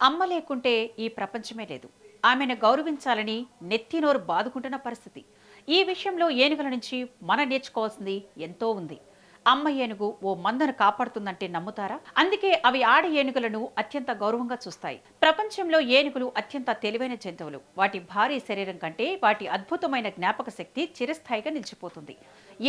అమ్మ లేకుంటే ఈ ప్రపంచమే లేదు. ఆమెను గౌరవించాలని నెత్తినోరు బాదుకుంటున్న పరిస్థితి. ఈ విషయంలో ఏనుగుల నుంచి మనం నేర్చుకోవాల్సింది ఎంతో ఉంది. అమ్మ ఏనుగు ఓ మందను కాపాడుతుందంటే నమ్ముతారా? అందుకే అవి ఆడ ఏనుగులను అత్యంత గౌరవంగా చూస్తాయి. ప్రపంచంలో ఏనుగులు అత్యంత తెలివైన జంతువులు. వాటి భారీ శరీరం కంటే వాటి అద్భుతమైన జ్ఞాపక శక్తి చిరస్థాయిగా నిలిచిపోతుంది.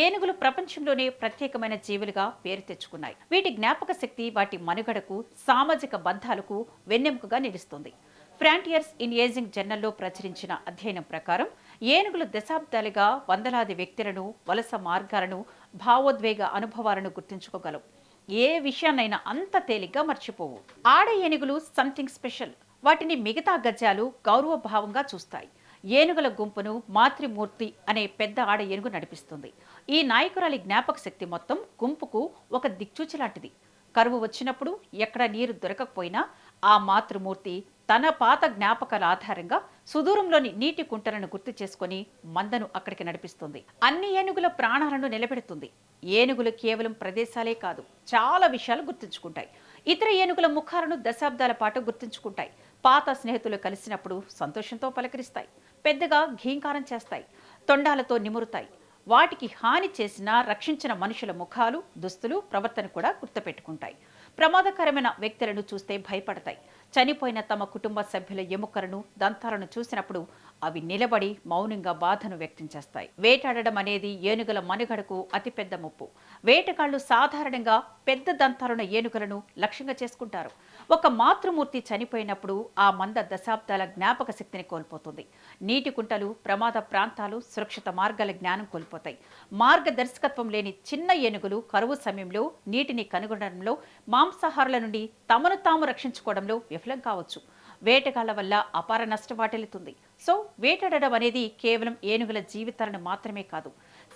ఏనుగులు ప్రపంచంలోనే ప్రత్యేకమైన జీవులుగా పేరు తెచ్చుకున్నాయి. వీటి జ్ఞాపక శక్తి వాటి మనుగడకు, సామాజిక బంధాలకు వెన్నెముకగా నిలుస్తుంది. ఫ్రాంటియర్స్ ఇన్ ఏజింగ్ జర్నల్లో ప్రచురించిన అధ్యయనం ప్రకారం ఏనుగులు దశాబ్దాలుగా వందలాది వ్యక్తులను, వలస మార్గాలను, భావోద్వేగ అనుభవాలను గుర్తుంచుకోగలవు. ఏ విషయాన్నైనా అంత తేలిగ్గా మర్చిపోవు. ఆడ ఏనుగులు సంథింగ్ స్పెషల్. వాటిని మిగతా గజాలు గౌరవభావంగా చూస్తాయి. ఏనుగుల గుంపును మాతృమూర్తి అనే పెద్ద ఆడ ఏనుగు నడిపిస్తుంది. ఈ నాయకురాలి జ్ఞాపక శక్తి మొత్తం గుంపుకు ఒక దిక్చూచి లాంటిది. కరువు వచ్చినప్పుడు ఎక్కడ నీరు దొరకకపోయినా ఆ మాతృమూర్తి తన పాత జ్ఞాపకాల ఆధారంగా సుదూరంలోని నీటి కుంటలను గుర్తు చేసుకుని మందను అక్కడికి నడిపిస్తుంది. అన్ని ఏనుగుల ప్రాణాలను నిలబెడుతుంది. ఏనుగులు కేవలం ప్రదేశాలే కాదు, చాలా విషయాలు గుర్తుంచుకుంటాయి. ఇతర ఏనుగుల ముఖాలను దశాబ్దాల పాటు గుర్తుంచుకుంటాయి. పాత స్నేహితులు కలిసినప్పుడు సంతోషంతో పలకరిస్తాయి. పెద్దగా ఘీంకారం చేస్తాయి. తొండాలతో నిమురుతాయి. వాటికి హాని చేసిన, రక్షించిన మనుషుల ముఖాలు, దుస్తులు, ప్రవర్తన కూడా గుర్తుపెట్టుకుంటాయి. ప్రమాదకరమైన వ్యక్తులను చూస్తే భయపడతాయి. చనిపోయిన తమ కుటుంబ సభ్యుల ఎముకలను, దంతాలను చూసినప్పుడు అవి నిలబడి మౌనంగా బాధను వ్యక్తం చేస్తాయి. వేటాడడం అనేది ఏనుగుల మనుగడకు అతిపెద్ద ముప్పు. వేటగాళ్లు సాధారణంగా పెద్ద దంతాలున్న ఏనుగులను లక్ష్యంగా చేసుకుంటారు. ఒక మాతృమూర్తి చనిపోయినప్పుడు ఆ మంద దశాబ్దాల జ్ఞాపక శక్తిని కోల్పోతుంది. నీటి కుంటలు, ప్రమాద ప్రాంతాలు, సురక్షిత మార్గాల జ్ఞానం కోల్పోతాయి. మార్గదర్శకత్వం లేని చిన్న ఏనుగులు కరువు సమయంలో నీటిని కనుగొనడంలో, మాంసాహారుల నుండి తమను తాము రక్షించుకోవడంలో విఫలం కావచ్చు. వేటగాళ్ల వల్ల అపార నష్టం వాటిల్లుతుంది. సో వేటాడడం అనేది కేవలం ఏనుగుల జీవితాలను మాత్రమే కాదు,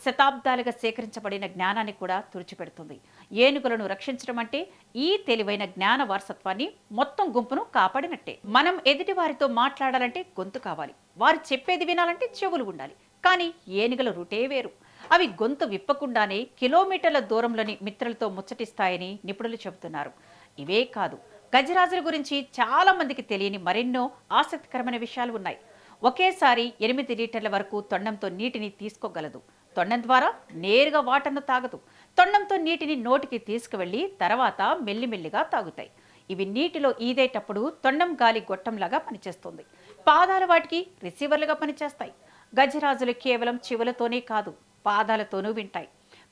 శతాబ్దాలుగా సేకరించబడిన జ్ఞానాన్ని కూడా తుడిచిపెడుతుంది. ఏనుగులను రక్షించడం అంటే ఈ తెలివైన జ్ఞాన వారసత్వాన్ని మొత్తం గుంపును కాపాడినట్టే. మనం ఎదుటి వారితో మాట్లాడాలంటే గొంతు కావాలి, వారు చెప్పేది వినాలంటే చెవులు ఉండాలి. కానీ ఏనుగుల రూటే వేరు. అవి గొంతు విప్పకుండానే కిలోమీటర్ల దూరంలోని మిత్రులతో ముచ్చటిస్తాయని నిపుణులు చెబుతున్నారు. ఇవే కాదు, గజరాజుల గురించి చాలా మందికి తెలియని మరెన్నో ఆసక్తికరమైన విషయాలు ఉన్నాయి. ఒకేసారి 8 లీటర్ల వరకు తొండంతో నీటిని తీసుకోగలదు. తొండం ద్వారా నేరుగా వాటర్ను తాగదు. తొండంతో నీటిని నోటికి తీసుకువెళ్లి తర్వాత మెల్లిమెల్లిగా తాగుతాయి. ఇవి నీటిలో ఈదేటప్పుడు తొండం గాలి గొట్టంలాగా పనిచేస్తుంది. పాదాలు వాటికి రిసీవర్లుగా పనిచేస్తాయి. గజరాజులు కేవలం చెవులతోనే కాదు, పాదాలతోనూ వింటాయి.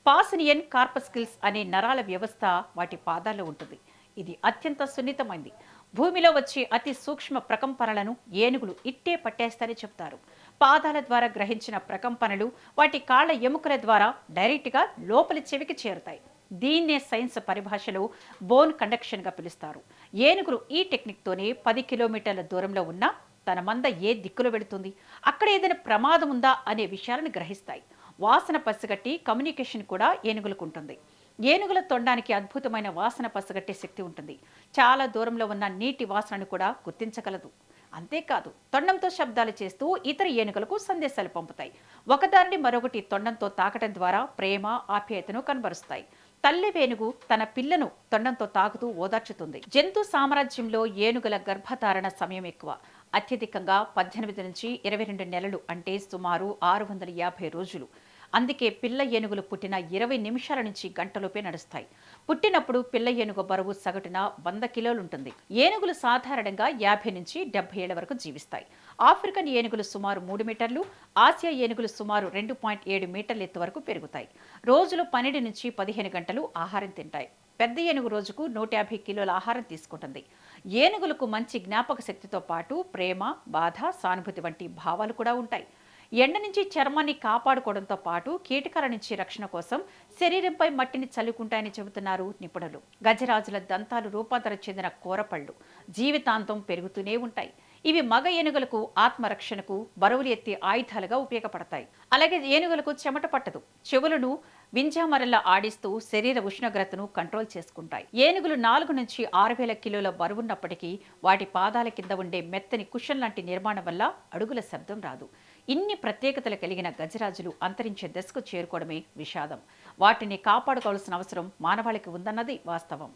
పాసినియన్ కార్పస్కిల్స్ అనే నరాల వ్యవస్థ వాటి పాదాల్లో ఉంటుంది. ఇది అత్యంత సున్నితమైంది. భూమిలో వచ్చే అతి సూక్ష్మ ప్రకంపనలను ఏనుగులు ఇట్టే పట్టేస్తారని చెప్తారు. పాదాల ద్వారా గ్రహించిన ప్రకంపనలు వాటి కాళ్ల ఎముకల ద్వారా డైరెక్ట్గా లోపలి చెవికి చేరుతాయి. దీన్నే సైన్స్ పరిభాషలో బోన్ కండక్షన్గా పిలుస్తారు. ఏనుగులు ఈ టెక్నిక్తోనే 10 కిలోమీటర్ల దూరంలో ఉన్న తన మంద ఏ దిక్కులో వెళుతుంది, అక్కడ ఏదైనా ప్రమాదం ఉందా అనే విషయాలను గ్రహిస్తాయి. వాసన పసిగట్టి కమ్యూనికేషన్ కూడా ఏనుగులకు ఉంటుంది. ఏనుగుల తొండానికి అద్భుతమైన వాసన పసగట్టే శక్తి ఉంటుంది. చాలా దూరంలో ఉన్న నీటి వాసనను కూడా గుర్తించగలదు. అంతేకాదు, తొండంతో శబ్దాలు చేస్తూ ఇతర ఏనుగులకు సందేశాలు పంపుతాయి. ఒకదానిని మరొకటి తొండంతో తాకటం ద్వారా ప్రేమ, ఆప్యాయతను కనబరుస్తాయి. తల్లి ఏనుగు తన పిల్లను తొండంతో తాకుతూ ఓదార్చుతుంది. జంతు సామ్రాజ్యంలో ఏనుగుల గర్భధారణ సమయం ఎక్కువ. అత్యధికంగా 18 నుంచి 22 నెలలు, అంటే సుమారు 650 రోజులు. అందుకే పిల్ల ఏనుగులు పుట్టిన 20 నిమిషాల నుంచి గంటలోపే నడుస్తాయి. పుట్టినప్పుడు పిల్ల ఏనుగు బరువు సగటున 100 కిలోలు ఉంటుంది. ఏనుగులు సాధారణంగా 50 నుంచి 70 ఏళ్ల వరకు జీవిస్తాయి. ఆఫ్రికన్ ఏనుగులు సుమారు 3 మీటర్లు, ఆసియా ఏనుగులు సుమారు 2.7 మీటర్ల ఎత్తు వరకు పెరుగుతాయి. రోజులో 12 నుంచి 15 గంటలు ఆహారం తింటాయి. పెద్ద ఏనుగు రోజుకు 150 కిలోల ఆహారం తీసుకుంటుంది. ఏనుగులకు మంచి జ్ఞాపక శక్తితో పాటు ప్రేమ, బాధ, సానుభూతి వంటి భావాలు కూడా ఉంటాయి. ఎండ నుంచి చర్మాన్ని కాపాడుకోవడంతో పాటు కీటకాల నుంచి రక్షణ కోసం శరీరంపై మట్టిని చల్లుకుంటాయని చెబుతున్నారు నిపుణులు. గజరాజుల దంతాలు రూపాంతరం చెందిన కూరపళ్ళు జీవితాంతం పెరుగుతూనే ఉంటాయి. ఇవి మగ ఏనుగులకు ఆత్మరక్షణకు, బరువులు ఎత్తే ఆయుధాలుగా ఉపయోగపడతాయి. అలాగే ఏనుగులకు చెమట పట్టదు. చెవులను వింజామరల్లా ఆడిస్తూ శరీర ఉష్ణోగ్రతను కంట్రోల్ చేసుకుంటాయి. ఏనుగులు 4 నుంచి 6,000 కిలోల బరువున్నప్పటికీ వాటి పాదాల కింద ఉండే మెత్తని కుషన్ లాంటి నిర్మాణం వల్ల అడుగుల శబ్దం రాదు. ఇన్ని ప్రత్యేకతలు కలిగిన గజరాజులు అంతరించే దశకు చేరుకోవడమే విషాదం. వాటిని కాపాడుకోవాల్సిన అవసరం మానవాళికి ఉందన్నది వాస్తవం.